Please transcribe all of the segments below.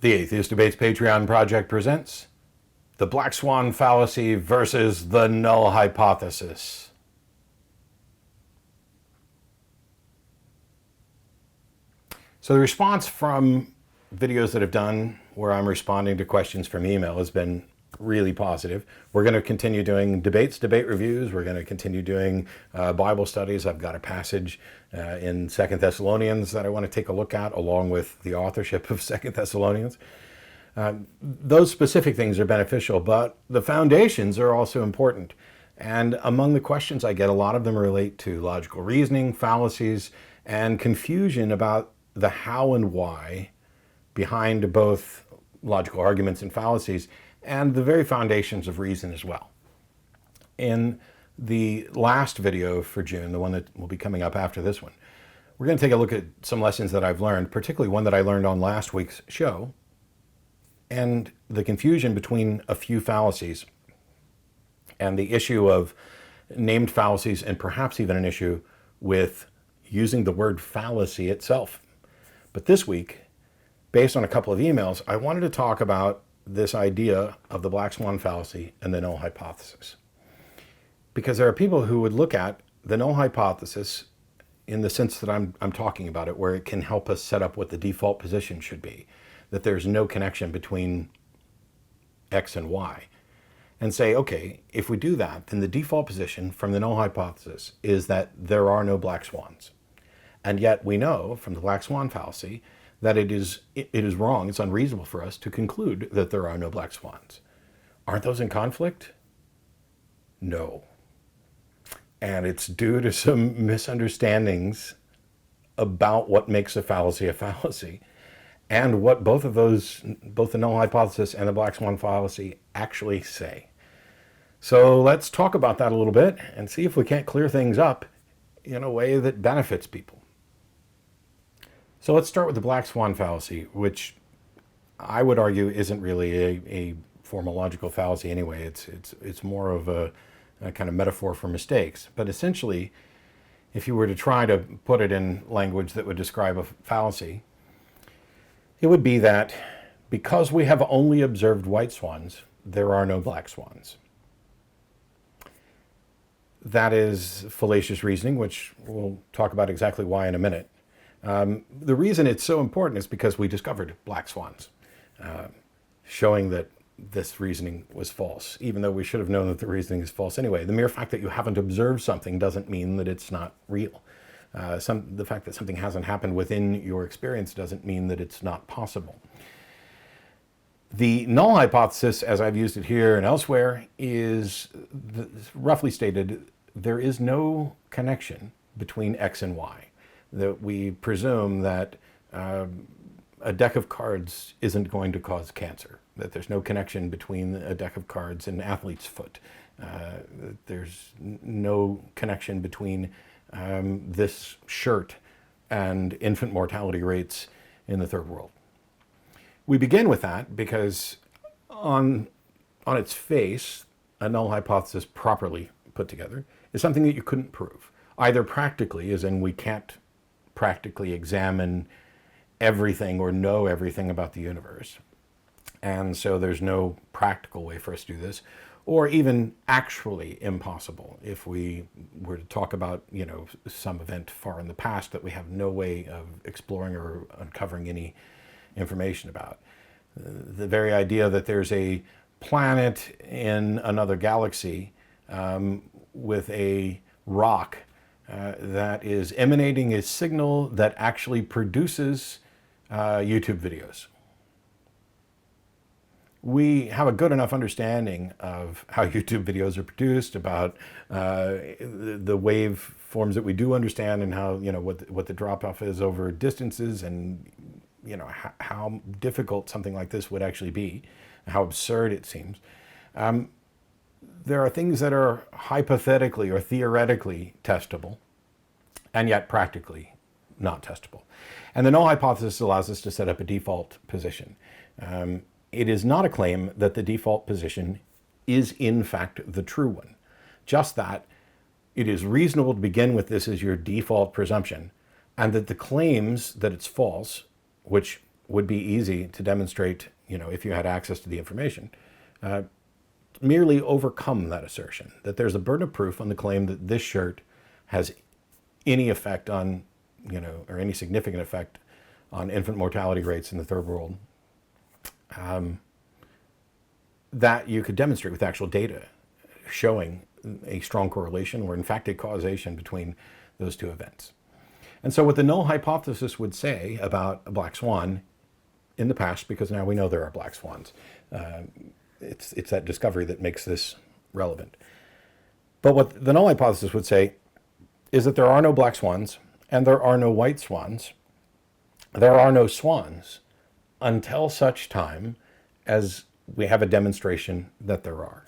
The Atheist Debates Patreon project presents the Black Swan fallacy versus the Null hypothesis. So the response from videos that I've done where I'm responding to questions from email has been really positive. We're going to continue doing debate reviews. We're going to continue doing Bible studies. I've got a passage in 2 Thessalonians that I want to take a look at, along with the authorship of 2 Thessalonians. Those specific things are beneficial, but the foundations are also important. And among the questions I get, a lot of them relate to logical reasoning, fallacies, and confusion about the how and why behind both logical arguments and fallacies, and the very foundations of reason as well. In the last video for June, the one that will be coming up after this one, we're going to take a look at some lessons that I've learned, particularly one that I learned on last week's show, and the confusion between a few fallacies and the issue of named fallacies, and perhaps even an issue with using the word fallacy itself. But this week, based on a couple of emails, I wanted to talk about this idea of the Black Swan fallacy and the Null hypothesis. Because there are people who would look at the Null hypothesis in the sense that I'm talking about it, where it can help us set up what the default position should be, that there's no connection between X and Y, and say, okay, if we do that, then the default position from the Null hypothesis is that there are no black swans. And yet we know from the Black Swan fallacy that it is wrong, it's unreasonable for us to conclude that there are no black swans. Aren't those in conflict? No. And it's due to some misunderstandings about what makes a fallacy, and what both of those, both the Null hypothesis and the Black Swan fallacy, actually say. So let's talk about that a little bit and see if we can't clear things up in a way that benefits people. So let's start with the Black Swan fallacy, which I would argue isn't really a formal logical fallacy anyway. It's more of a kind of metaphor for mistakes. But essentially, if you were to try to put it in language that would describe a fallacy, it would be that because we have only observed white swans, there are no black swans. That is fallacious reasoning, which we'll talk about exactly why in a minute. The reason it's so important is because we discovered black swans, showing that this reasoning was false, even though we should have known that the reasoning is false anyway. The mere fact that you haven't observed something doesn't mean that it's not real. The fact that something hasn't happened within your experience doesn't mean that it's not possible. The Null hypothesis, as I've used it here and elsewhere, is roughly stated, there is no connection between X and Y. That we presume that a deck of cards isn't going to cause cancer, that there's no connection between a deck of cards and an athlete's foot. There's no connection between this shirt and infant mortality rates in the third world. We begin with that because on its face, a Null hypothesis properly put together is something that you couldn't prove, either practically, as in we can't practically examine everything or know everything about the universe, and so there's no practical way for us to do this, or even actually impossible if we were to talk about, some event far in the past that we have no way of exploring or uncovering any information about. The very idea that there's a planet in another galaxy with a rock that is emanating a signal that actually produces YouTube videos. We have a good enough understanding of how YouTube videos are produced, about the wave forms that we do understand, and how, what the drop-off is over distances, and how difficult something like this would actually be, how absurd it seems. There are things that are hypothetically or theoretically testable, and yet practically not testable. And the Null hypothesis allows us to set up a default position. It is not a claim that the default position is in fact the true one, just that it is reasonable to begin with this as your default presumption, and that the claims that it's false, which would be easy to demonstrate, if you had access to the information, merely overcome that assertion, that there's a burden of proof on the claim that this shirt has any effect on, or any significant effect on infant mortality rates in the third world, that you could demonstrate with actual data showing a strong correlation or in fact a causation between those two events. And so what the null hypothesis would say about a black swan in the past, because now we know there are black swans, it's that discovery that makes this relevant. But what the null hypothesis would say is that there are no black swans and there are no white swans. There are no swans until such time as we have a demonstration that there are.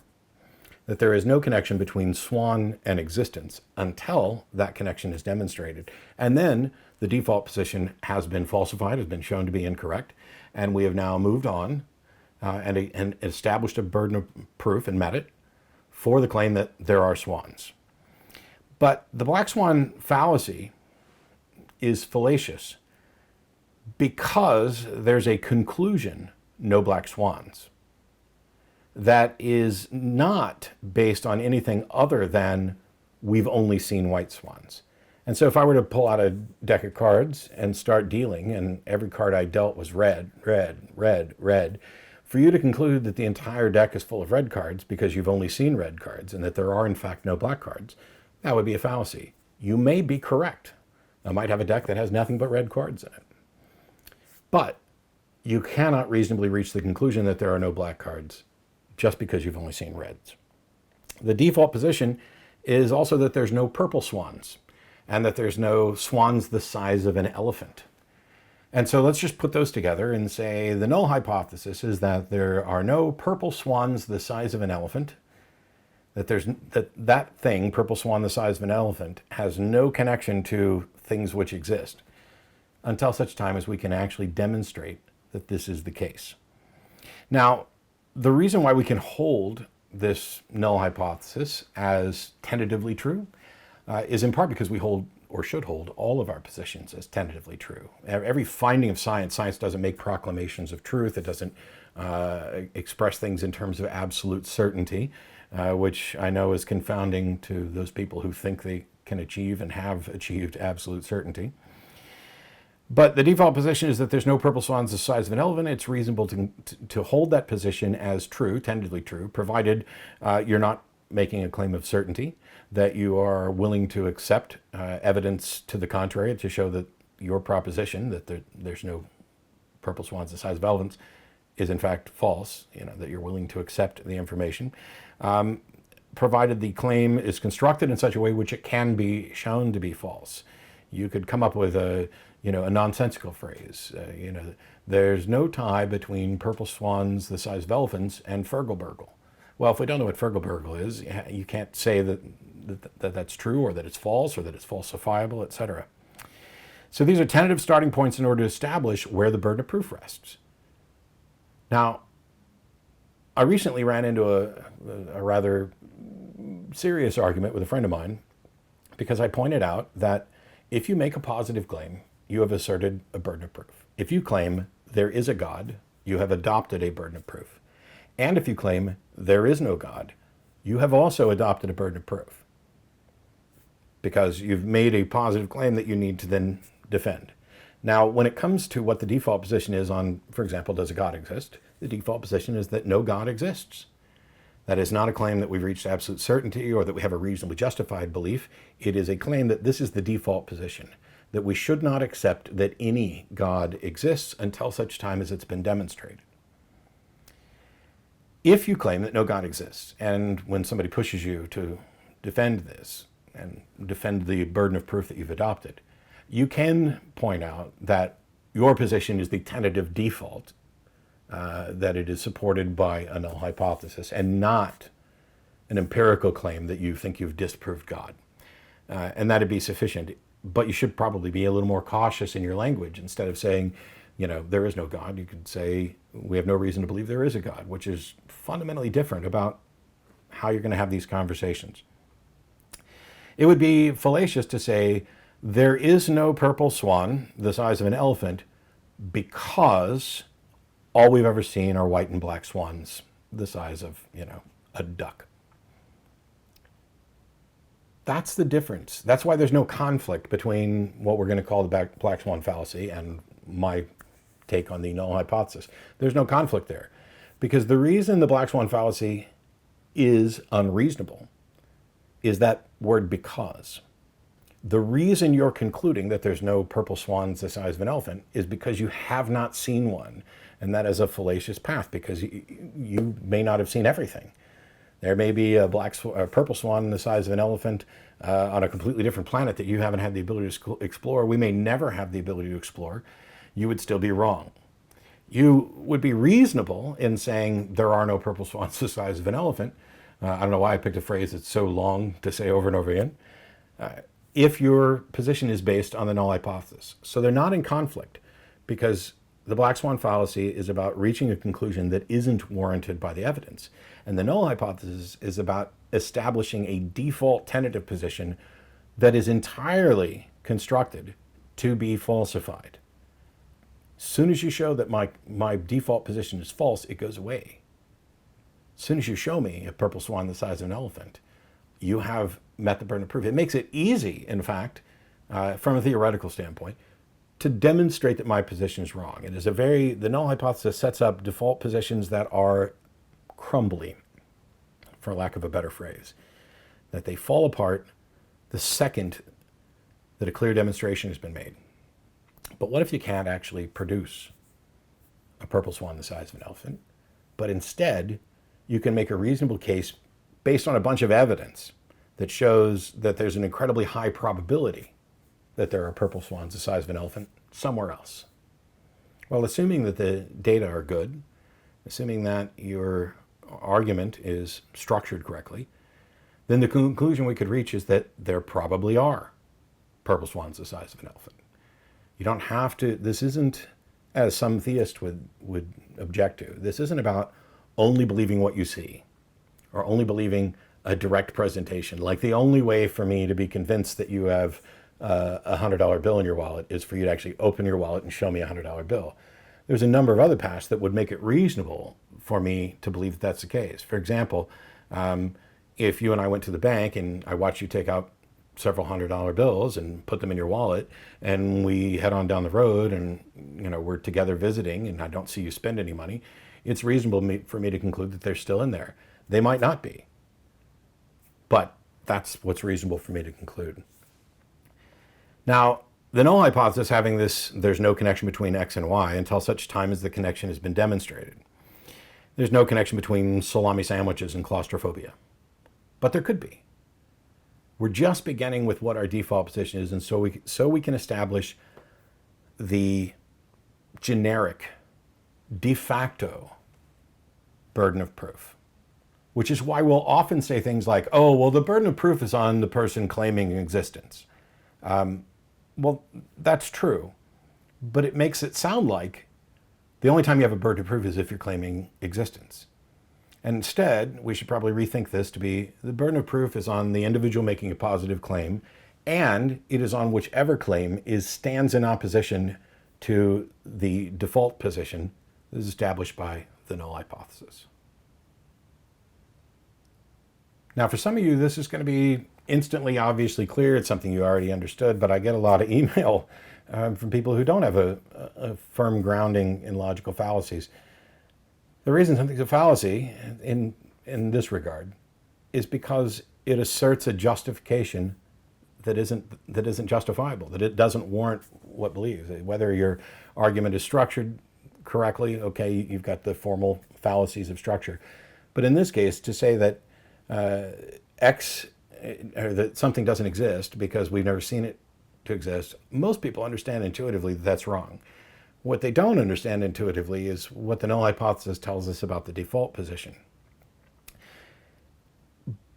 That there is no connection between swan and existence until that connection is demonstrated. And then the default position has been falsified, has been shown to be incorrect, and we have now moved on and established a burden of proof and met it for the claim that there are swans. But the black swan fallacy is fallacious because there's a conclusion, no black swans, that is not based on anything other than we've only seen white swans. And so if I were to pull out a deck of cards and start dealing, and every card I dealt was red, red, red, red, for you to conclude that the entire deck is full of red cards because you've only seen red cards and that there are in fact no black cards, that would be a fallacy. You may be correct. I might have a deck that has nothing but red cards in it. But you cannot reasonably reach the conclusion that there are no black cards just because you've only seen reds. The default position is also that there's no purple swans and that there's no swans the size of an elephant. And so let's just put those together and say the null hypothesis is that there are no purple swans the size of an elephant, that thing, purple swan the size of an elephant, has no connection to things which exist until such time as we can actually demonstrate that this is the case. Now, the reason why we can hold this null hypothesis as tentatively true is in part because we hold, or should hold, all of our positions as tentatively true. Every finding of science doesn't make proclamations of truth. It doesn't express things in terms of absolute certainty, which I know is confounding to those people who think they can achieve and have achieved absolute certainty. But the default position is that there's no purple swans the size of an elephant. It's reasonable to hold that position as true, tentatively true, provided you're not making a claim of certainty, that you are willing to accept evidence to the contrary to show that your proposition, that there's no purple swans the size of elephants, is in fact false, that you're willing to accept the information, provided the claim is constructed in such a way which it can be shown to be false. You could come up with a nonsensical phrase. There's no tie between purple swans the size of elephants and Fergalburgle. Well, if we don't know what Fergalburgle is, you can't say that that's true, or that it's false, or that it's falsifiable, etc. So these are tentative starting points in order to establish where the burden of proof rests. Now, I recently ran into a rather serious argument with a friend of mine because I pointed out that if you make a positive claim, you have asserted a burden of proof. If you claim there is a God, you have adopted a burden of proof. And if you claim there is no God, you have also adopted a burden of proof, because you've made a positive claim that you need to then defend. Now, when it comes to what the default position is on, for example, does a God exist? The default position is that no God exists. That is not a claim that we've reached absolute certainty or that we have a reasonably justified belief. It is a claim that this is the default position, that we should not accept that any God exists until such time as it's been demonstrated. If you claim that no God exists, and when somebody pushes you to defend this and defend the burden of proof that you've adopted, you can point out that your position is the tentative default, that it is supported by a null hypothesis and not an empirical claim that you think you've disproved God. And that'd be sufficient. But you should probably be a little more cautious in your language. Instead of saying, there is no God, you could say, we have no reason to believe there is a God, which is fundamentally different about how you're going to have these conversations. It would be fallacious to say, there is no purple swan the size of an elephant because all we've ever seen are white and black swans the size of, a duck. That's the difference. That's why there's no conflict between what we're going to call the Black Swan fallacy and my take on the null hypothesis. There's no conflict there. Because the reason the Black Swan fallacy is unreasonable is that word because. The reason you're concluding that there's no purple swans the size of an elephant is because you have not seen one. And that is a fallacious path because you may not have seen everything. There may be a purple swan the size of an elephant on a completely different planet that you haven't had the ability to explore. We may never have the ability to explore. You would still be wrong. You would be reasonable in saying there are no purple swans the size of an elephant. I don't know why I picked a phrase that's so long to say over and over again. If your position is based on the null hypothesis. So they're not in conflict because the Black Swan fallacy is about reaching a conclusion that isn't warranted by the evidence. And the null hypothesis is about establishing a default tentative position that is entirely constructed to be falsified. As soon as you show that my default position is false, it goes away. As soon as you show me a purple swan the size of an elephant, you have met the burden of proof. It makes it easy, in fact, from a theoretical standpoint, to demonstrate that my position is wrong. It is the null hypothesis sets up default positions that are crumbly, for lack of a better phrase, that they fall apart the second that a clear demonstration has been made. But what if you can't actually produce a purple swan the size of an elephant, but instead you can make a reasonable case based on a bunch of evidence that shows that there's an incredibly high probability that there are purple swans the size of an elephant somewhere else? Well, assuming that the data are good, assuming that your argument is structured correctly, then the conclusion we could reach is that there probably are purple swans the size of an elephant. You don't have to, this isn't, as some theists would object to, this isn't about only believing what you see or only believing a direct presentation. Like the only way for me to be convinced that you have a $100 bill in your wallet is for you to actually open your wallet and show me a $100 bill. There's a number of other paths that would make it reasonable for me to believe that that's the case. For example, if you and I went to the bank and I watched you take out several $100 bills and put them in your wallet, and we head on down the road and we're together visiting and I don't see you spend any money, it's reasonable for me to conclude that they're still in there. They might not be, but that's what's reasonable for me to conclude. Now, the null hypothesis having this, there's no connection between X and Y until such time as the connection has been demonstrated. There's no connection between salami sandwiches and claustrophobia, but there could be. We're just beginning with what our default position is, and so we can establish the generic, de facto burden of proof, which is why we'll often say things like, oh, well, the burden of proof is on the person claiming existence. Well, that's true, but it makes it sound like the only time you have a burden of proof is if you're claiming existence. And instead, we should probably rethink this to be the burden of proof is on the individual making a positive claim, and it is on whichever claim stands in opposition to the default position that is established by the null hypothesis. Now, for some of you, this is going to be instantly obviously clear. It's something you already understood, but I get a lot of email from people who don't have a firm grounding in logical fallacies. The reason something's a fallacy in this regard is because it asserts a justification that isn't justifiable, that it doesn't warrant what believes. Whether your argument is structured correctly, okay, you've got the formal fallacies of structure. But in this case, to say that X, or that something doesn't exist because we've never seen it to exist, most people understand intuitively that that's wrong. What they don't understand intuitively is what the null hypothesis tells us about the default position.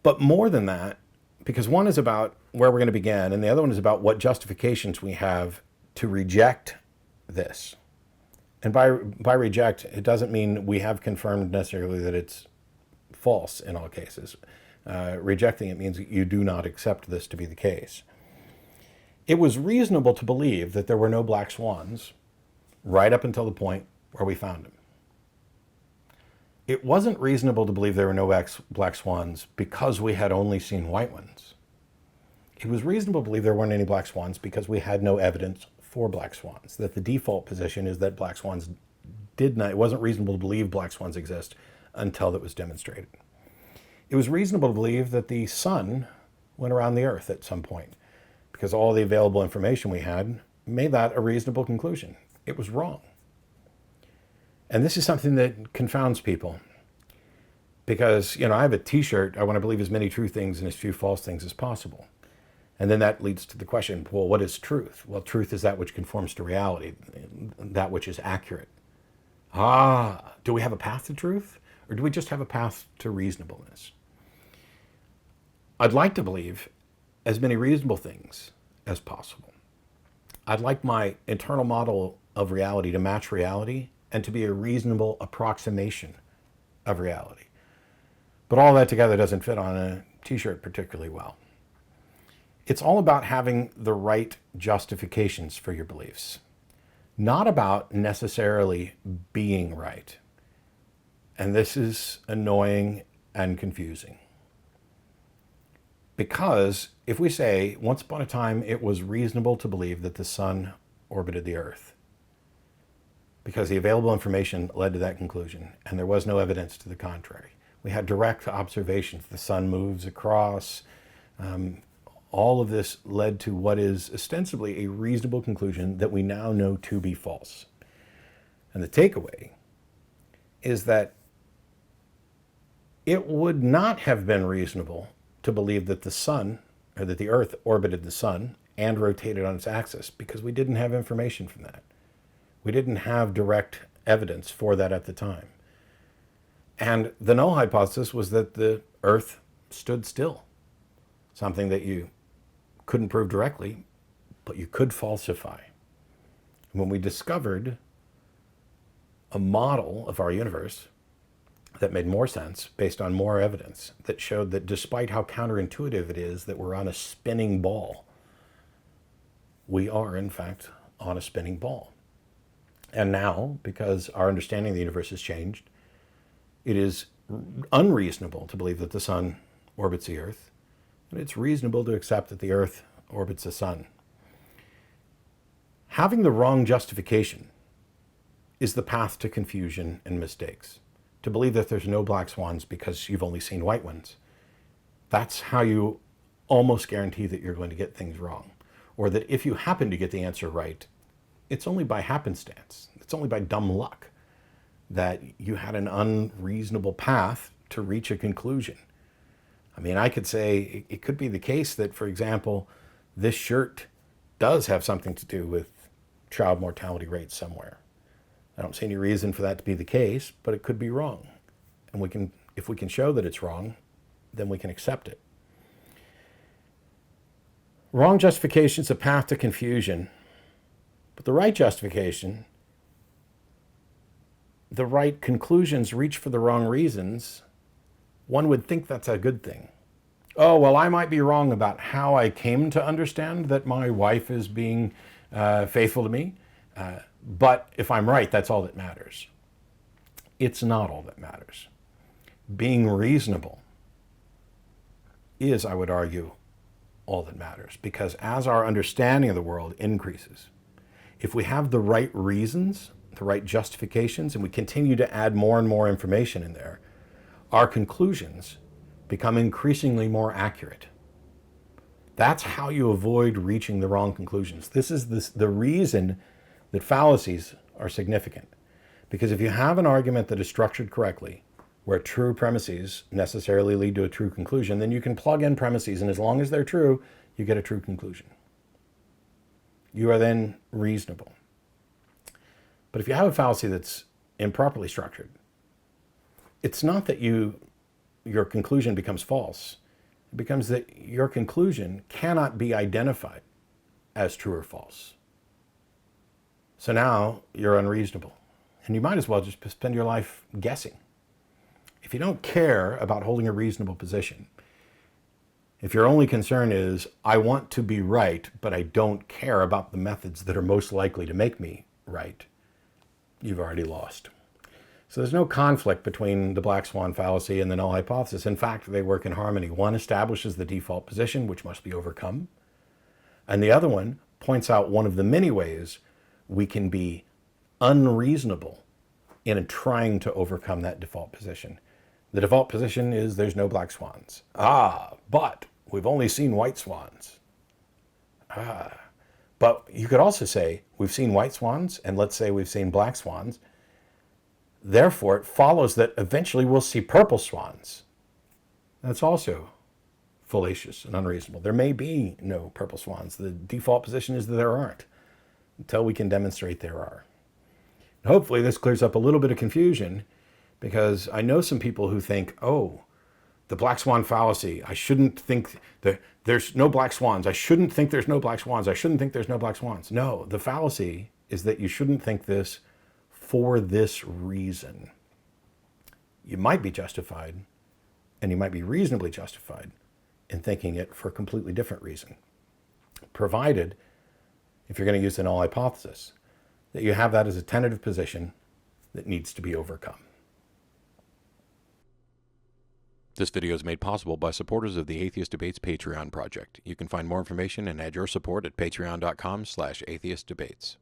But more than that, because one is about where we're going to begin, and the other one is about what justifications we have to reject this. And by reject, it doesn't mean we have confirmed necessarily that it's false in all cases. Rejecting it means you do not accept this to be the case. It was reasonable to believe that there were no black swans right up until the point where we found him. It wasn't reasonable to believe there were no black swans because we had only seen white ones. It was reasonable to believe there weren't any black swans because we had no evidence for black swans, that the default position is that black swans did not, it wasn't reasonable to believe black swans exist until it was demonstrated. It was reasonable to believe that the sun went around the earth at some point because all the available information we had made that a reasonable conclusion. It was wrong. And this is something that confounds people because, I have a t-shirt, I want to believe as many true things and as few false things as possible. And then that leads to the question, well, what is truth? Well, truth is that which conforms to reality, that which is accurate. Do we have a path to truth? Or do we just have a path to reasonableness? I'd like to believe as many reasonable things as possible. I'd like my internal model of reality to match reality and to be a reasonable approximation of reality. But all that together doesn't fit on a t-shirt particularly well. It's all about having the right justifications for your beliefs, not about necessarily being right. And this is annoying and confusing. Because if we say, once upon a time, it was reasonable to believe that the sun orbited the earth, because the available information led to that conclusion, and there was no evidence to the contrary. We had direct observations. The sun moves across. All of this led to what is ostensibly a reasonable conclusion that we now know to be false. And the takeaway is that it would not have been reasonable to believe that the sun, or that the earth orbited the sun and rotated on its axis, because we didn't have information from that. We didn't have direct evidence for that at the time. And the null hypothesis was that the earth stood still, something that you couldn't prove directly, but you could falsify. When we discovered a model of our universe that made more sense based on more evidence, that showed that despite how counterintuitive it is that we're on a spinning ball, we are in fact on a spinning ball. And now, because our understanding of the universe has changed, it is unreasonable to believe that the sun orbits the earth, but it's reasonable to accept that the earth orbits the sun. Having the wrong justification is the path to confusion and mistakes. To believe that there's no black swans because you've only seen white ones, that's how you almost guarantee that you're going to get things wrong. Or that if you happen to get the answer right, it's only by happenstance. It's only by dumb luck that you had an unreasonable path to reach a conclusion. I mean, I could say it could be the case that, for example, this shirt does have something to do with child mortality rates somewhere. I don't see any reason for that to be the case, but it could be wrong. And if we can show that it's wrong, then we can accept it. Wrong justification is a path to confusion, but the right justification, the right conclusions reach for the wrong reasons, one would think that's a good thing. Oh, well, I might be wrong about how I came to understand that my wife is being faithful to me, but if I'm right, that's all that matters. It's not all that matters. Being reasonable is, I would argue, all that matters, because as our understanding of the world increases, if we have the right reasons, the right justifications, and we continue to add more and more information in there, our conclusions become increasingly more accurate. That's how you avoid reaching the wrong conclusions. This is the reason that fallacies are significant. Because if you have an argument that is structured correctly, where true premises necessarily lead to a true conclusion, then you can plug in premises, and as long as they're true, you get a true conclusion. You are then reasonable. But if you have a fallacy that's improperly structured, it's not that your conclusion becomes false. It becomes that your conclusion cannot be identified as true or false. So now you're unreasonable. And you might as well just spend your life guessing. If you don't care about holding a reasonable position, if your only concern is, I want to be right, but I don't care about the methods that are most likely to make me right, you've already lost. So there's no conflict between the Black Swan fallacy and the null hypothesis. In fact, they work in harmony. One establishes the default position, which must be overcome, and the other one points out one of the many ways we can be unreasonable in trying to overcome that default position. The default position is there's no black swans. But we've only seen white swans. But you could also say we've seen white swans, and let's say we've seen black swans. Therefore, it follows that eventually we'll see purple swans. That's also fallacious and unreasonable. There may be no purple swans. The default position is that there aren't, until we can demonstrate there are. Hopefully this clears up a little bit of confusion, because I know some people who think, oh, the Black Swan fallacy, I shouldn't think that there's no black swans. I shouldn't think there's no black swans. I shouldn't think there's no black swans. No, the fallacy is that you shouldn't think this for this reason. You might be justified, and you might be reasonably justified in thinking it for a completely different reason, provided, if you're going to use the null hypothesis, that you have that as a tentative position that needs to be overcome. This video is made possible by supporters of the Atheist Debates Patreon project. You can find more information and add your support at patreon.com/atheistdebates.